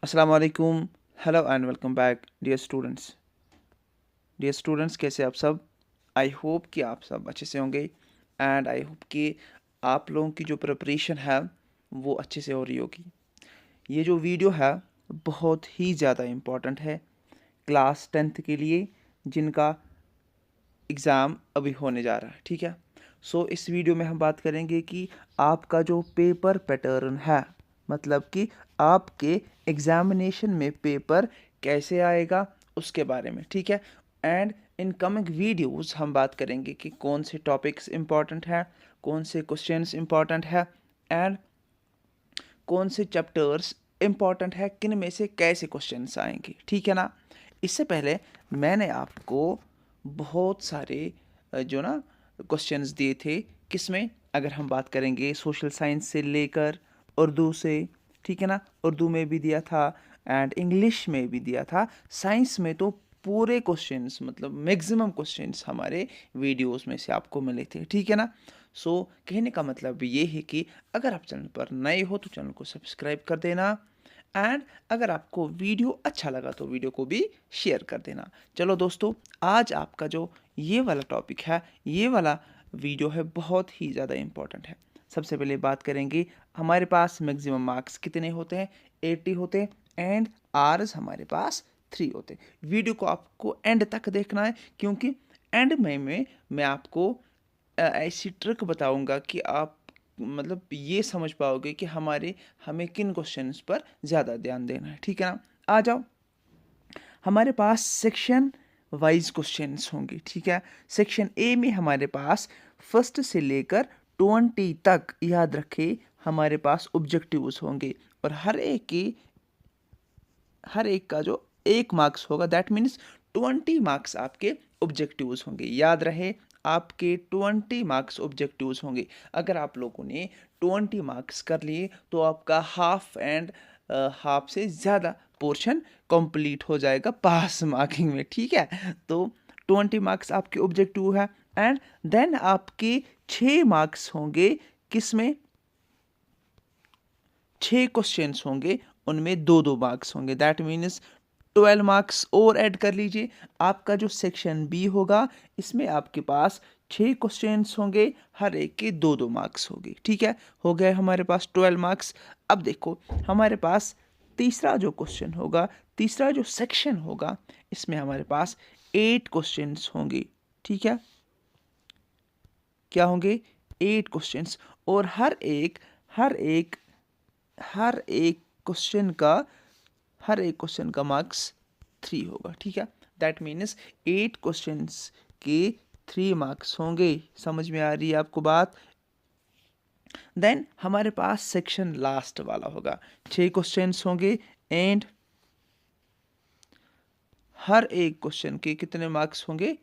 अस्सलाम वालेकुम, hello and welcome back dear students. कैसे आप सब? आई होप कि आप सब अच्छे से होंगे एंड आई होप कि आप लोगों की जो प्रिपरेशन है वो अच्छे से हो रही होगी। ये जो वीडियो है बहुत ही ज़्यादा इम्पोर्टेंट है क्लास 10th के लिए जिनका एग्ज़ाम अभी होने जा रहा है, ठीक है। इस वीडियो में हम बात करेंगे कि आपका जो पेपर पैटर्न है, मतलब कि आपके एग्ज़ामिनेशन में पेपर कैसे आएगा उसके बारे में, ठीक है। एंड इन कमिंग वीडियोस हम बात करेंगे कि कौन से टॉपिक्स इम्पॉर्टेंट हैं, कौन से क्वेश्चंस इम्पॉर्टेंट है एंड कौन से चैप्टर्स इम्पॉर्टेंट है, किन में से कैसे क्वेश्चंस आएंगे, ठीक है ना। इससे पहले मैंने आपको बहुत सारे जो ना क्वेश्चंस दिए थे, किसमें अगर हम बात करेंगे सोशल साइंस से लेकर उर्दू से, ठीक है ना। उर्दू में भी दिया था एंड इंग्लिश में भी दिया था। साइंस में तो पूरे क्वेश्चंस मतलब मैक्सिमम क्वेश्चंस हमारे वीडियोस में से आपको मिले थे, ठीक है ना। कहने का मतलब ये है कि अगर आप चैनल पर नए हो तो चैनल को सब्सक्राइब कर देना एंड अगर आपको वीडियो अच्छा लगा तो वीडियो को भी शेयर कर देना। चलो दोस्तों, आज आपका जो ये वाला टॉपिक है, ये वाला वीडियो है, बहुत ही ज़्यादा इम्पोर्टेंट है। सबसे पहले बात करेंगे हमारे पास मैक्सिमम मार्क्स कितने होते हैं, 80 होते हैं एंड आर्स हमारे पास 3 होते हैं। वीडियो को आपको एंड तक देखना है क्योंकि एंड में मैं आपको ऐसी ट्रिक बताऊंगा कि आप मतलब ये समझ पाओगे कि हमें किन क्वेश्चंस पर ज़्यादा ध्यान देना है, ठीक है ना। आ जाओ, हमारे पास सेक्शन वाइज क्वेश्चंस होंगे, ठीक है। सेक्शन ए में हमारे पास फर्स्ट से लेकर 20 तक, याद रखें, हमारे पास ऑब्जेक्टिव्स होंगे और हर एक का जो 1 मार्क्स होगा, दैट मीन्स 20 मार्क्स आपके ऑब्जेक्टिव्स होंगे। याद रहे, आपके 20 मार्क्स ऑब्जेक्टिव्स होंगे। अगर आप लोगों ने 20 मार्क्स कर लिए तो आपका हाफ एंड हाफ से ज़्यादा पोर्शन कंप्लीट हो जाएगा पास मार्किंग में, ठीक है। तो 20 मार्क्स आपके ऑब्जेक्टिव है एंड देन आपके 6 मार्क्स होंगे, किसमें 6 क्वेश्चंस होंगे, उनमें 2-2 मार्क्स होंगे, दैट मीन्स 12 मार्क्स और ऐड कर लीजिए। आपका जो सेक्शन बी होगा इसमें आपके पास 6 क्वेश्चंस होंगे, हर एक के 2-2 मार्क्स होंगे, ठीक है। हो गए हमारे पास 12 मार्क्स। अब देखो, हमारे पास तीसरा जो क्वेश्चन होगा, तीसरा जो सेक्शन होगा, इसमें हमारे पास 8 क्वेश्चंस होंगे, ठीक है। क्या होंगे? 8 क्वेश्चंस और हर एक हर एक क्वेश्चन का मार्क्स 3 होगा, ठीक है। दैट मीन्स 8 क्वेश्चंस के 3 मार्क्स होंगे। समझ में आ रही है आपको बात? देन हमारे पास सेक्शन लास्ट वाला होगा, 6 क्वेश्चंस होंगे एंड हर एक क्वेश्चन के कितने मार्क्स होंगे?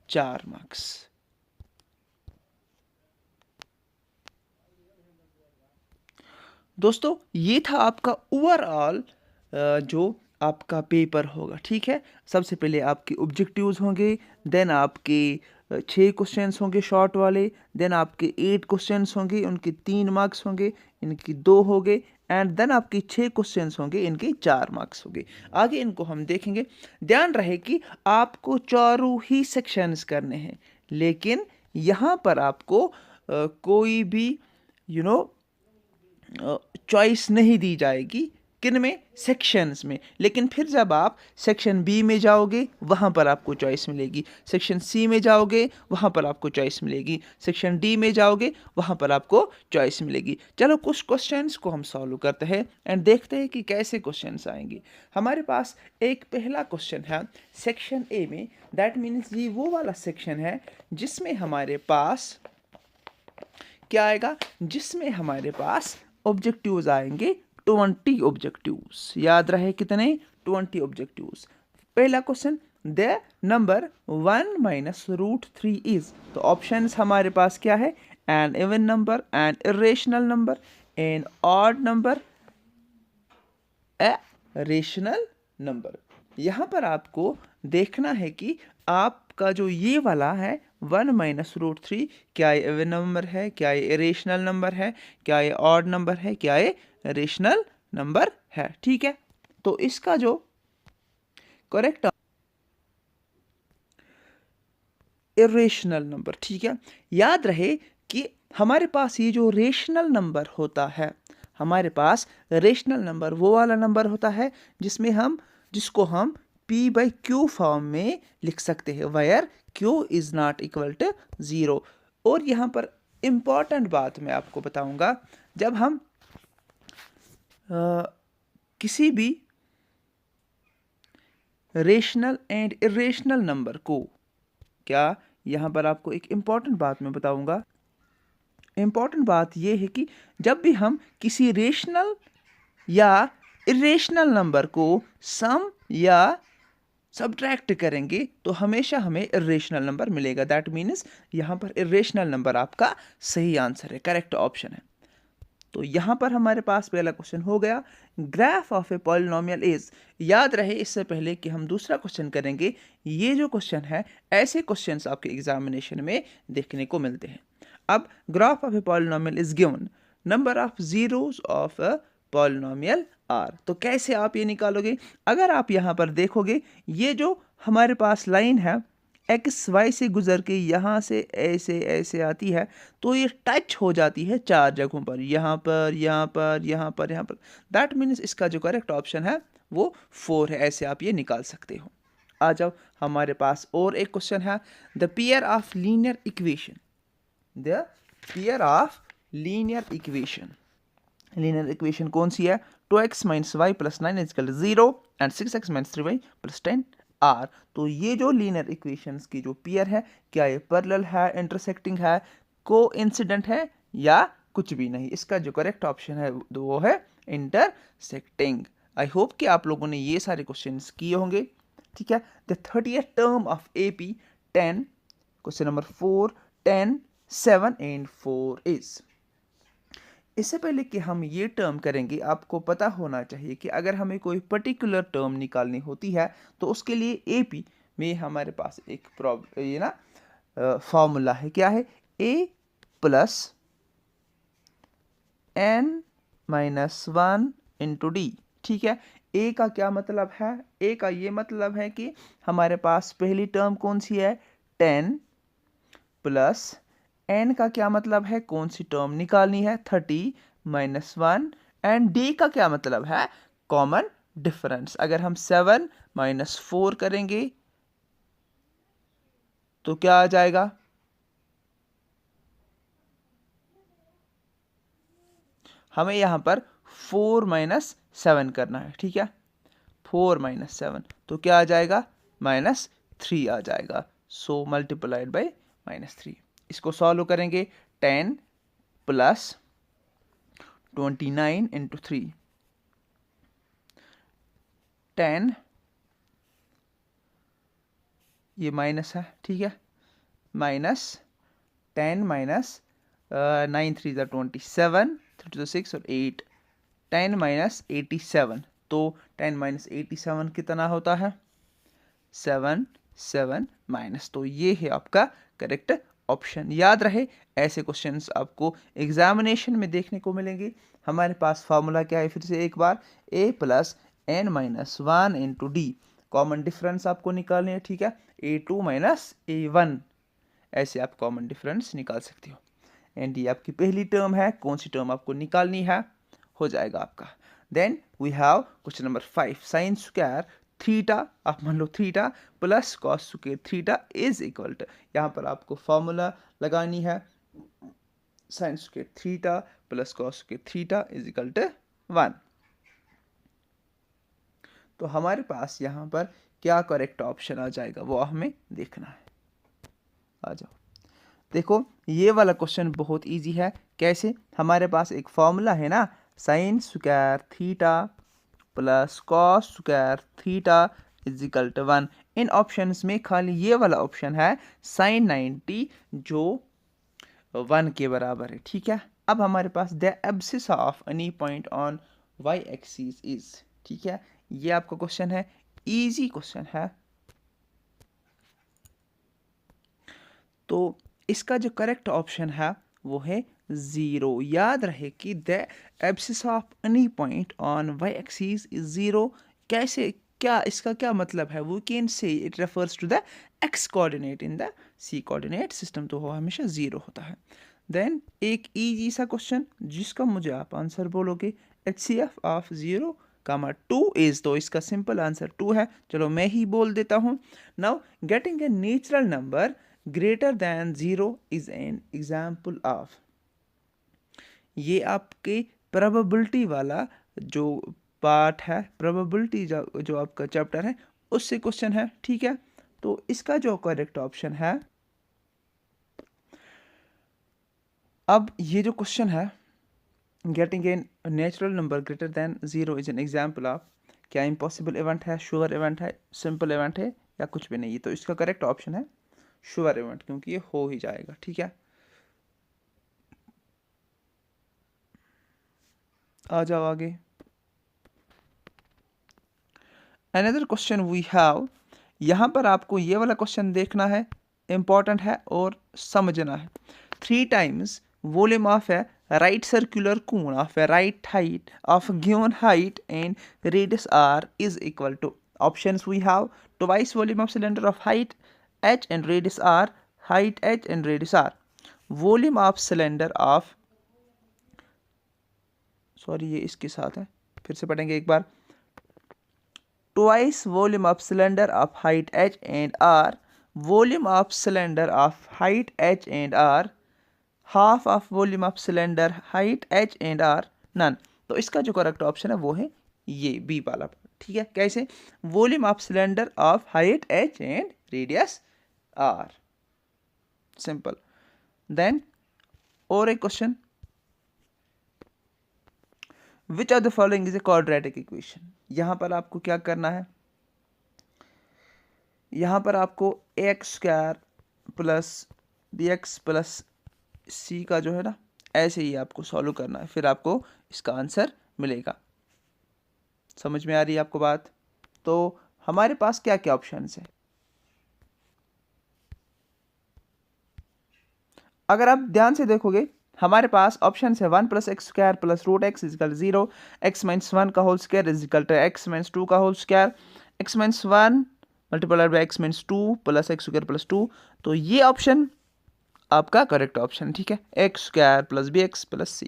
4 मार्क्स। दोस्तों, ये था आपका ओवरऑल जो आपका पेपर होगा, ठीक है। सबसे पहले आपके ऑब्जेक्टिव्स होंगे, देन आपके 6 क्वेश्चंस होंगे शॉर्ट वाले, देन आपके 8 क्वेश्चंस होंगे, उनके 3 मार्क्स होंगे, इनकी 2 हो गए एंड देन आपके 6 क्वेश्चंस होंगे, इनके 4 मार्क्स होंगे। आगे इनको हम देखेंगे। ध्यान रहे कि आपको चारों ही सेक्शंस करने हैं, लेकिन यहाँ पर आपको कोई भी यू नो चॉइस नहीं दी जाएगी, किन में? सेक्शंस में। लेकिन फिर जब आप सेक्शन बी में जाओगे वहाँ पर आपको चॉइस मिलेगी, सेक्शन सी में जाओगे वहाँ पर आपको चॉइस मिलेगी, सेक्शन डी में जाओगे वहाँ पर आपको चॉइस मिलेगी। चलो कुछ क्वेश्चंस को हम सॉल्व करते हैं एंड देखते हैं कि कैसे क्वेश्चंस आएंगे। हमारे पास एक पहला क्वेश्चन है सेक्शन ए में, दैट मीन्स ये वो वाला सेक्शन है जिसमें हमारे पास क्या आएगा? जिसमें हमारे पास ऑब्जेक्टिव्स आएंगे 20 ऑब्जेक्टिव्स। याद रहे कितने? 20 ऑब्जेक्टिव्स। पहला question, the number 1 minus root 3 is. तो ऑप्शंस हमारे पास क्या है? An even number, an irrational number, an odd number, a rational number. यहाँ पर आपको देखना है कि आपका जो ये वाला है 1 माइनस रूट 3, क्या ये इवन नंबर है, क्या ये इरेशनल नंबर है, क्या ये ऑड नंबर है, क्या ये रेशनल नंबर है, ठीक है। तो इसका जो करेक्ट इरेशनल नंबर, ठीक है। याद रहे कि हमारे पास ये जो रेशनल नंबर होता है, हमारे पास रेशनल नंबर वो वाला नंबर होता है जिसको हम P बाई क्यू फॉर्म में लिख सकते हैं, where Q is not equal to 0। और यहाँ पर इंपॉर्टेंट बात मैं आपको बताऊंगा, जब हम किसी भी रेशनल एंड इरेशनल नंबर को, क्या यहाँ पर आपको एक इंपॉर्टेंट बात मैं बताऊंगा। इंपॉर्टेंट बात यह है कि जब भी हम किसी रेशनल या इरेशनल नंबर को सम या सब्ट्रैक्ट करेंगे तो हमेशा हमें इरेशनल नंबर मिलेगा। दैट मीन्स यहाँ पर इरेशनल नंबर आपका सही आंसर है, करेक्ट ऑप्शन है। तो यहाँ पर हमारे पास पहला क्वेश्चन हो गया, graph of a polynomial is. याद रहे इससे पहले कि हम दूसरा क्वेश्चन करेंगे, ये जो क्वेश्चन है ऐसे क्वेश्चंस आपके एग्जामिनेशन में देखने को मिलते हैं। अब graph of a polynomial is given, number of zeros of a polynomial are. तो कैसे आप ये निकालोगे? अगर आप यहाँ पर देखोगे, ये जो हमारे पास लाइन है एक्स वाई से गुजर के यहाँ से ऐसे ऐसे आती है, तो ये टच हो जाती है चार जगहों पर, यहाँ पर, यहाँ पर, यहाँ पर, यहाँ पर। दैट मीन्स इसका जो करेक्ट ऑप्शन है वो 4 है। ऐसे आप ये निकाल सकते हो। आ जाओ, हमारे पास और एक क्वेश्चन है, the pair of linear equation, the pair of linear equation. Linear equation कौन सी है? 2x minus y plus 9 is equal to 0 and 6x minus 3y plus 10 are. तो ये जो लीनियर इक्वेशंस की जो पेयर है, क्या ये पैरेलल है, इंटरसेक्टिंग है, कोइंसिडेंट है या कुछ भी नहीं? इसका जो करेक्ट ऑप्शन है वो है इंटरसेक्टिंग। आई होप कि आप लोगों ने ये सारे क्वेश्चंस किए होंगे, ठीक है। The 30th term of AP 10, question number 4, 10, 7 and 4 is. इससे पहले कि हम ये टर्म करेंगे, आपको पता होना चाहिए कि अगर हमें कोई पर्टिकुलर टर्म निकालनी होती है तो उसके लिए AP में हमारे पास एक फॉर्मूला है। क्या है? A plus n minus 1 into D, ठीक है। A का क्या मतलब है? A का ये मतलब है कि हमारे पास पहली टर्म कौन सी है? 10 प्लस n का क्या मतलब है? कौन सी टर्म निकालनी है? 30 माइनस 1। एंड d का क्या मतलब है? Common difference. अगर हम 7 माइनस 4 करेंगे तो क्या आ जाएगा? हमें यहां पर 4 माइनस 7 करना है, ठीक है। 4 माइनस 7 तो क्या आ जाएगा? माइनस 3 आ जाएगा। सो मल्टीप्लाइड बाई -3। इसको सॉल्व करेंगे, 10 प्लस 29 इंटू 3, 10, ये माइनस है, ठीक है, माइनस 10 माइनस 9 3 ज़ा 27, 3 to 6 और 8, 10 माइनस 87। तो 10 माइनस 87 कितना होता है? 7 7 माइनस। तो ये है आपका करेक्ट ऑप्शन। याद रहे ऐसे क्वेश्चंस आपको एग्जामिनेशन में देखने को मिलेंगे। हमारे पास फॉर्मूला क्या है? फिर से एक बार, a plus n minus 1 into D. Common difference आपको निकालने हैं, ठीक है। a2 माइनस a1, ऐसे आप कॉमन डिफरेंस निकाल सकते हो। एंड ये आपकी पहली टर्म है, कौन सी टर्म आपको निकालनी है? हो जाएगा आपका। Then we have question number 5, sine square theta, आप मान लो theta plus cos square theta is equal to, यहाँ पर आपको फॉर्मूला लगानी है, sine square theta plus cos square theta is equal to 1। तो हमारे पास यहाँ पर क्या करेक्ट ऑप्शन आ जाएगा वो हमें देखना है। आ जाओ, देखो ये वाला क्वेश्चन बहुत इजी है। कैसे? हमारे पास एक फॉर्मूला है ना, sine square theta plus cos square theta is equal to 1। इन ऑप्शंस में खाली ये वाला ऑप्शन है साइन 90 जो 1 के बराबर है, ठीक है। अब हमारे पास the abscissa of any point on y axis is, ठीक है। ये आपका क्वेश्चन है, इजी क्वेश्चन है। तो इसका जो करेक्ट ऑप्शन है वो है 0। याद रहे कि the abscissa of any point on y axis is 0 कैसे, क्या इसका क्या मतलब है? We can say it refers to the x coordinate in the C coordinate system, तो वो हमेशा 0 होता है। देन एक इजी सा क्वेश्चन जिसका मुझे आप आंसर बोलोगे, HCF ऑफ 0 कामा 2 इज, तो इसका सिंपल आंसर 2 है। चलो मैं ही बोल देता हूँ। Now getting a natural number greater than 0 is an example of, ये आपके प्रोबेबिलिटी वाला जो पार्ट है, प्रोबेबिलिटी जो आपका चैप्टर है उससे क्वेश्चन है, ठीक है। तो इसका जो करेक्ट ऑप्शन है, अब ये जो क्वेश्चन है getting a natural number greater than 0 is an example of, क्या इम्पॉसिबल इवेंट है, श्योर इवेंट है, सिंपल इवेंट है, या कुछ भी नहीं है? तो इसका करेक्ट ऑप्शन है श्योर इवेंट, क्योंकि ये हो ही जाएगा, ठीक है। आ जाओ आगे। अनदर क्वेश्चन वी हैव, यहाँ पर आपको ये वाला क्वेश्चन देखना है, इंपॉर्टेंट है और समझना है। 3 times volume of a right circular cone of a right height of given height and radius r is equal to, options we have twice volume of cylinder of height h and radius r, height h and radius r, volume of cylinder of, sorry ये इसके साथ है, फिर से पढ़ेंगे एक बार, twice volume of cylinder of height h and r, volume of cylinder of height h and r, half of volume of cylinder height h and r, none। तो इसका जो करेक्ट ऑप्शन है वो है ये बी वाला, ठीक है। कैसे? Volume of cylinder of height h and radius r, simple. Then और एक question, which of the following is a quadratic equation. यहाँ पर आपको क्या करना है, यहाँ पर आपको x² plus bx plus c का जो है ना, ऐसे ही आपको सॉल्व करना है, फिर आपको इसका आंसर मिलेगा। समझ में आ रही है आपको बात? तो हमारे पास क्या क्या ऑप्शंस है, अगर आप ध्यान से देखोगे हमारे पास ऑप्शन है 1 + x² plus √x is equal 0, x - 1 का whole square is equal to x - 2 का whole square, x - 1 multiplied by x - 2 plus x² plus 2, तो ये ऑप्शन आपका करेक्ट ऑप्शन, ठीक है, x² plus bx plus c।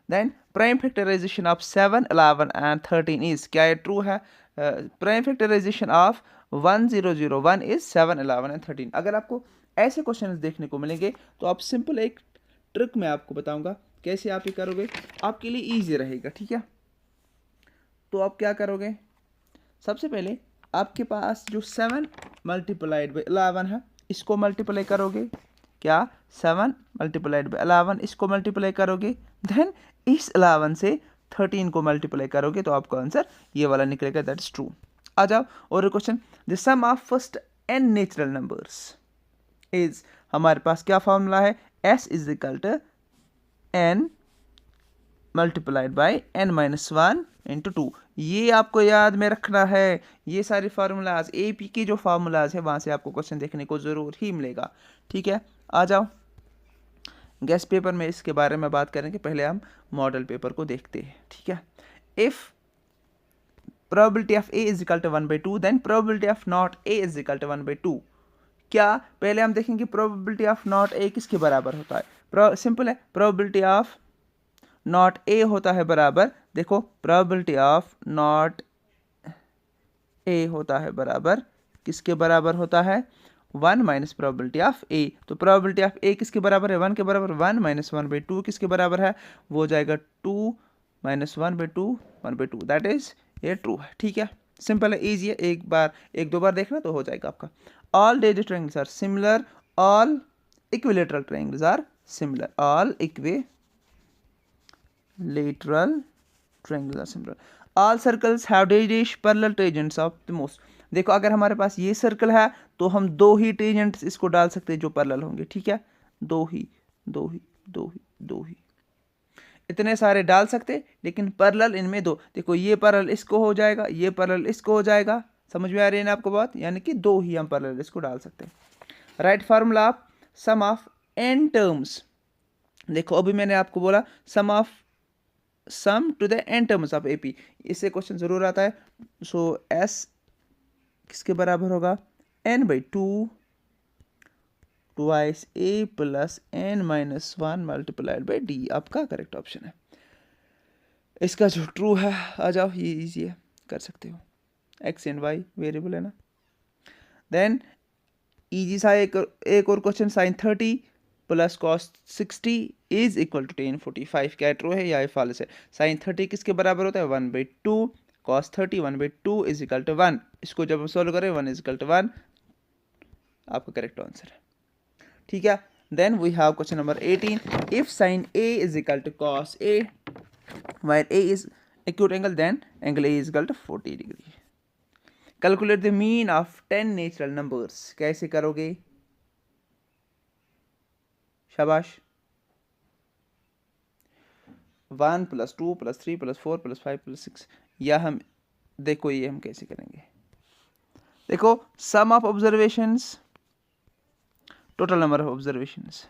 Then prime factorisation of 7, 11 and 13 is, क्या ये true है? Prime factorisation of 1 0 0 1 is 7, 11 and 13। अगर आपको ऐसे क्वेश्चंस देखने को मिलेंगे तो आप सिंपल एक ट्रिक मैं आपको बताऊंगा कैसे आप ये करोगे, आपके लिए इजी रहेगा, ठीक है। तो आप क्या करोगे, सबसे पहले आपके पास जो 7 मल्टीप्लाइड बाई 11 है इसको मल्टीप्लाई करोगे, क्या 7 मल्टीप्लाइड बाई 11 इसको मल्टीप्लाई करोगे, देन इस 11 से 13 को मल्टीप्लाई करोगे तो आपका आंसर ये वाला निकलेगा, दैट इज ट्रू। आ जाओ और question, the sum of first n natural numbers is, हमारे पास क्या फॉर्मूला है, s is equal to n multiplied by n - 1 into 2, ये आपको याद में रखना है। ये सारे फार्मूलाज AP के जो फार्मूलाज है वहां से आपको क्वेश्चन देखने को जरूर ही मिलेगा, ठीक है। आ जाओ, गेस्ट पेपर में इसके बारे में बात करेंगे, पहले हम मॉडल पेपर को देखते हैं, ठीक है। If probability of A is equal to 1/2 then probability of not A is equal to 1/2, क्या पहले हम देखेंगे प्रोबेबिलिटी ऑफ नॉट A किसके बराबर होता है, सिंपल है, प्रोबेबिलिटी ऑफ नॉट A होता है बराबर, देखो प्रोबेबिलिटी ऑफ नॉट A होता है बराबर, किसके बराबर होता है, 1 माइनस प्रोबेबिलिटी ऑफ A। तो प्रोबेबिलिटी ऑफ A किसके बराबर है, 1 के बराबर, 1 - 1/2 किसके बराबर है, वो हो जाएगा 2 - 1/2 1/2, दैट इज ये ट्रू है, ठीक है। सिंपल है, इजी है, एक दो बार देखना तो हो जाएगा आपका। All digit triangles are similar, all equilateral triangles are similar, all equilateral triangles are similar, all circles have dash parallel tangents of the most। देखो अगर हमारे पास ये सर्कल है तो हम दो ही टेंजेंट्स इसको डाल सकते हैं जो पैरेलल होंगे, ठीक है, दो ही, इतने सारे डाल सकते, लेकिन पैरेलल इनमें दो, देखो ये पैरेलल इसको हो जाएगा, ये पैरेलल इसको हो जाएगा, समझ में आ रही है ना आपको बात, यानी कि दो ही हम पैरेलल इसको डाल सकते हैं। Right formula of sum of n terms, देखो अभी मैंने आपको बोला sum of sum to the n terms of AP, इससे क्वेश्चन जरूर आता है। सो S किसके बराबर होगा, n/2 twice A plus n-1 multiplied by D, आपका करेक्ट ऑप्शन है। इसका जो ट्रू है, आ जाओ, ये इजी है, कर सकते हो, x एंड y वेरिएबल है ना। देन इजी सा एक और question, sin 30 plus cos 60 is equal to tan 45, क्या ट्रू है या फॉल्स है। sin 30 किसके बराबर होता है, 1/2, cos 30 1/2 इज इक्वल टू 1, इसको जब हम सोल्व करें 1 इज इक्वल टू 1, आपका करेक्ट आंसर है, ठीक है। Then we have question number 18, if sin A is equal to cos A while A is acute angle, then angle A is equal to 40 degree. Calculate the mean of 10 natural numbers. कैसे करोगे, शाबाश। 1 + 2 + 3 + 4 + 5 + 6, या हम देखो ये हम कैसे करेंगे। देखो sum of observations, total number of observations,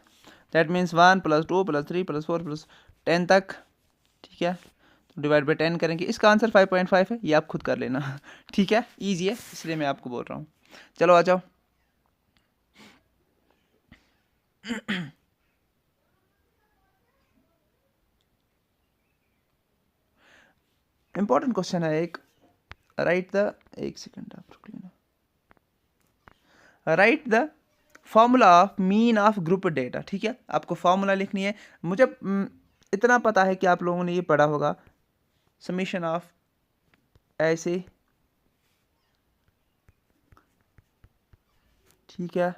that means 1 + 2 + 3 + 4 + 10 तक, ठीक है। तो डिवाइड बाई 10 करेंगे, इसका आंसर 5.5 है, ये आप खुद कर लेना, ठीक है, इजी है, इसलिए मैं आपको बोल रहा हूँ। चलो आ जाओ। इंपॉर्टेंट क्वेश्चन है एक, राइट द, एक सेकंड आप रुक लेना, right the formula of mean of group data, ठीक है। आपको फॉर्मूला लिखनी है, मुझे इतना पता है कि आप लोगों ने ये पढ़ा होगा, समीशन ऑफ ऐसे, ठीक है।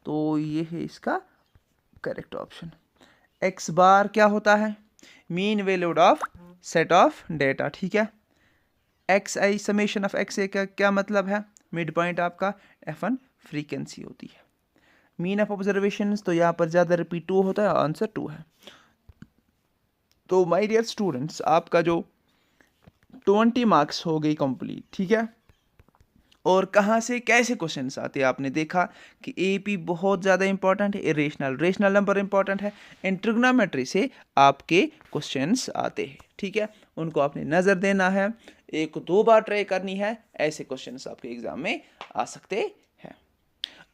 तो ये है इसका करेक्ट ऑप्शन। x बार क्या होता है, mean valued of set of data, ठीक है। xi समेशन ऑफ x का क्या मतलब है, मिड पॉइंट आपका f1 फ्रीक्वेंसी होती है। मीन ऑफ ऑब्जर्वेशन, तो यहाँ पर ज़्यादा रिपीट 2 होता है, आंसर 2 है। तो माय डियर स्टूडेंट्स, आपका जो 20 मार्क्स हो गई कंप्लीट, ठीक है। और कहाँ से कैसे क्वेश्चंस आते हैं, आपने देखा कि AP बहुत ज़्यादा इंपॉर्टेंट है, रेशनल नंबर इंपॉर्टेंट है, एंड ट्रिग्नोमेट्री से आपके क्वेश्चंस आते हैं, ठीक है। उनको आपने नज़र देना है, 1-2 बार ट्राई करनी है, ऐसे क्वेश्चंस आपके एग्जाम में आ सकते हैं।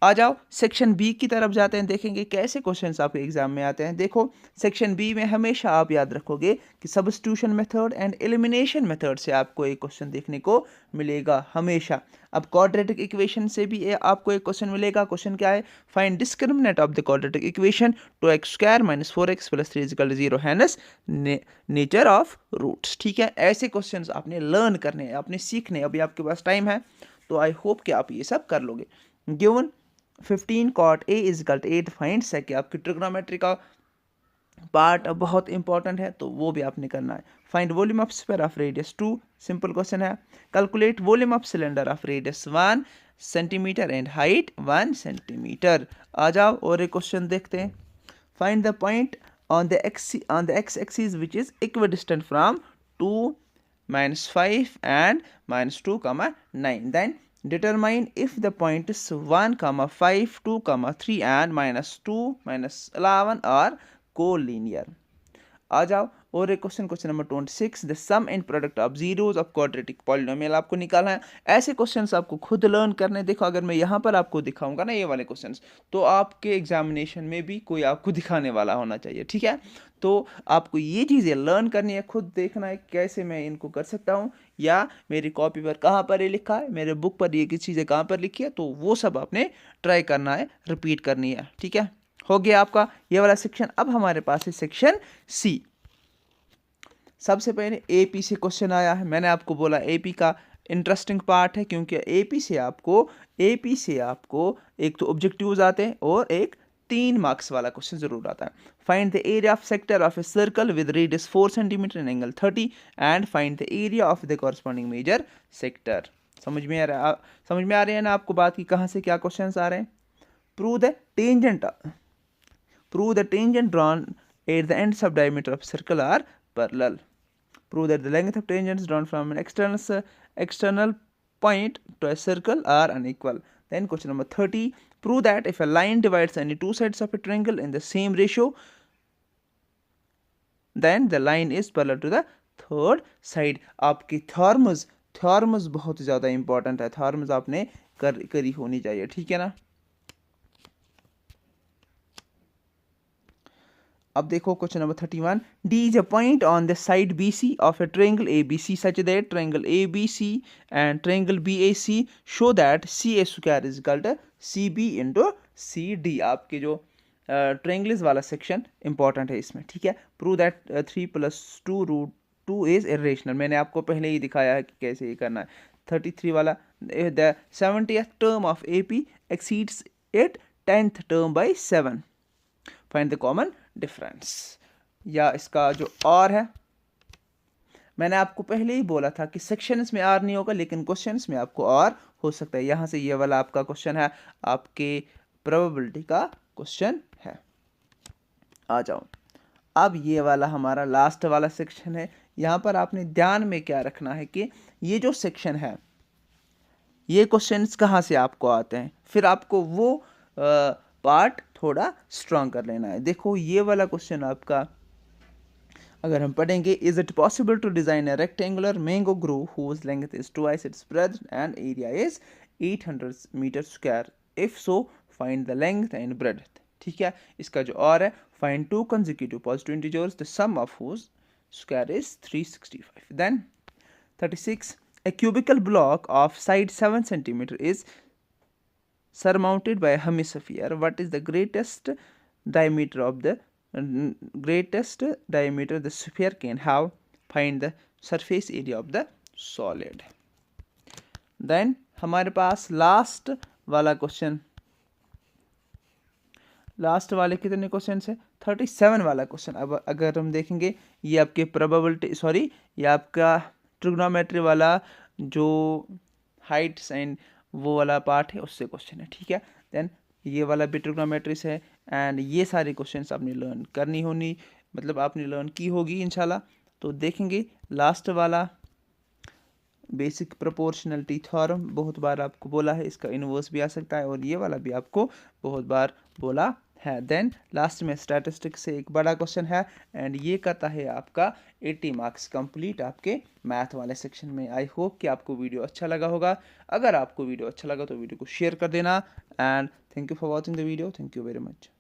आ जाओ सेक्शन बी की तरफ जाते हैं, देखेंगे कैसे क्वेश्चंस आपके एग्जाम में आते हैं। देखो सेक्शन बी में हमेशा आप याद रखोगे कि substitution method and elimination method से आपको एक क्वेश्चन देखने को मिलेगा हमेशा। अब क्वाड्रेटिक इक्वेशन से भी आपको एक क्वेश्चन मिलेगा। क्वेश्चन क्या है, find discriminant of the quadratic equation 2x² - 4x + 3 = 0, hence nature of roots, ठीक है। ऐसे क्वेश्चंस आपने लर्न करने हैं, आपने सीखने, अभी आपके पास टाइम है, तो आई होप कि आप ये सब कर लोगे। गिवन 15 cot A = 8 फाइंड से कि आपकी ट्रिग्नोमेट्री का पार्ट बहुत इंपॉर्टेंट है, तो वो भी आपने करना है। Find volume of sphere of radius 2, simple question है। Calculate volume of cylinder of radius 1 centimetre and height 1 centimetre. आ जाओ और एक क्वेश्चन देखते हैं। Find the point on the x axis which is equidistant from 2, -5 and -2, 9. Then determine if the point is 1, 5, 2, 3 and -2, -11 are collinear. आ जाओ और एक question number 26, the sum and product of zeros of quadratic polynomial आपको निकालना है। ऐसे questions आपको खुद लर्न करने। देखो अगर मैं यहाँ पर आपको दिखाऊंगा ना ये वाले क्वेश्चंस, तो आपके एग्जामिनेशन में भी कोई आपको दिखाने वाला होना चाहिए, ठीक है। तो आपको ये चीज़ें लर्न करनी है, खुद देखना है कैसे मैं इनको कर सकता हूँ, या मेरी कॉपी पर कहाँ पर ये लिखा है, मेरे बुक पर ये किस चीज़ें कहाँ पर लिखी है, तो वो सब आपने ट्राई करना है, रिपीट करनी है, ठीक है। हो गया आपका ये वाला सेक्शन। अब हमारे पास है सेक्शन सी। सबसे पहले AP से क्वेश्चन आया है। मैंने आपको बोला AP का इंटरेस्टिंग पार्ट है, क्योंकि AP से आपको एक तो ऑब्जेक्टिव्स आते हैं और एक 3 मार्क्स वाला क्वेश्चन जरूर आता है। Find the area of sector of a circle with radius 4 centimetre and angle 30 and find the area of the corresponding major sector. समझ में आ रहे हैं ना आपको बात की कहाँ से क्या क्वेश्चन आ रहे हैं। Prove the tangent drawn at the ends of diameter of circle are parallel. Prove that the length of tangents drawn from an external point to a circle are unequal. Then question number 30. Prove that if a line divides any two sides of a triangle in the same ratio, then the line is parallel to the third side. आपकी थॉर्म्स बहुत ज़्यादा important है, थॉर्म्स आपने करी होनी चाहिए, ठीक है ना। अब देखो question number 31, D is a point on the side B C of a triangle A B C such that triangle A B C and triangle B A C show that C A square is equal to C B into C D. आपके जो triangles वाला section important है इसमें, ठीक है। Prove that 3+2√2 is irrational. मैंने आपको पहले ही दिखाया है कि कैसे ये करना है। 33 वाला, the 70th term of A P exceeds it 10th term by 7, find the common difference. या इसका जो और है, मैंने आपको पहले ही बोला था कि सेक्शंस में आर नहीं होगा लेकिन क्वेश्चंस में आपको और हो सकता है। यहाँ से ये वाला आपका क्वेश्चन है, आपके प्रोबेबिलिटी का क्वेश्चन है। आ जाओ, अब ये वाला हमारा लास्ट वाला सेक्शन है। यहाँ पर आपने ध्यान में क्या रखना है कि ये जो सेक्शन है, ये क्वेश्चंस कहाँ से आपको आते हैं, फिर आपको वो पार्ट थोड़ा स्ट्रॉन्ग कर लेना है। देखो ये वाला क्वेश्चन आपका अगर हम पढ़ेंगे, is it possible to design a rectangular mango grove whose length is twice its breadth and area is 800 metre square, if so find the length and breadth. ठीक है, इसका जो और है, find two consecutive positive integers the sum of whose square is 365। Then 36, a cubical block of side 7 centimeter is surmounted by a hemisphere. What is the greatest diameter the sphere can have? Find the surface area of the solid. Then हमारे पास last वाला question, last वाले कितने question है, 37 वाला question. अब अगर हम देखेंगे, ये आपके प्रोबेबिलिटी, सॉरी ये आपका ट्रिग्नोमेट्री वाला जो हाइट्स एंड वो वाला पार्ट है उससे क्वेश्चन है, ठीक है। देन ये वाला भी ट्रिग्नोमेट्री से है, एंड ये सारे क्वेश्चंस आपने लर्न करनी होनी, मतलब आपने लर्न की होगी इंशाल्लाह। तो देखेंगे लास्ट वाला बेसिक प्रोपोर्शनलिटी थ्योरम, बहुत बार आपको बोला है, इसका इनवर्स भी आ सकता है, और ये वाला भी आपको बहुत बार बोला है। देन लास्ट में स्टैटिस्टिक्स से एक बड़ा क्वेश्चन है, एंड ये करता है आपका 80 मार्क्स कंप्लीट आपके मैथ वाले सेक्शन में। आई होप कि आपको वीडियो अच्छा लगा होगा। अगर आपको वीडियो अच्छा लगा तो वीडियो को शेयर कर देना, and thank you for watching the video, thank you very much.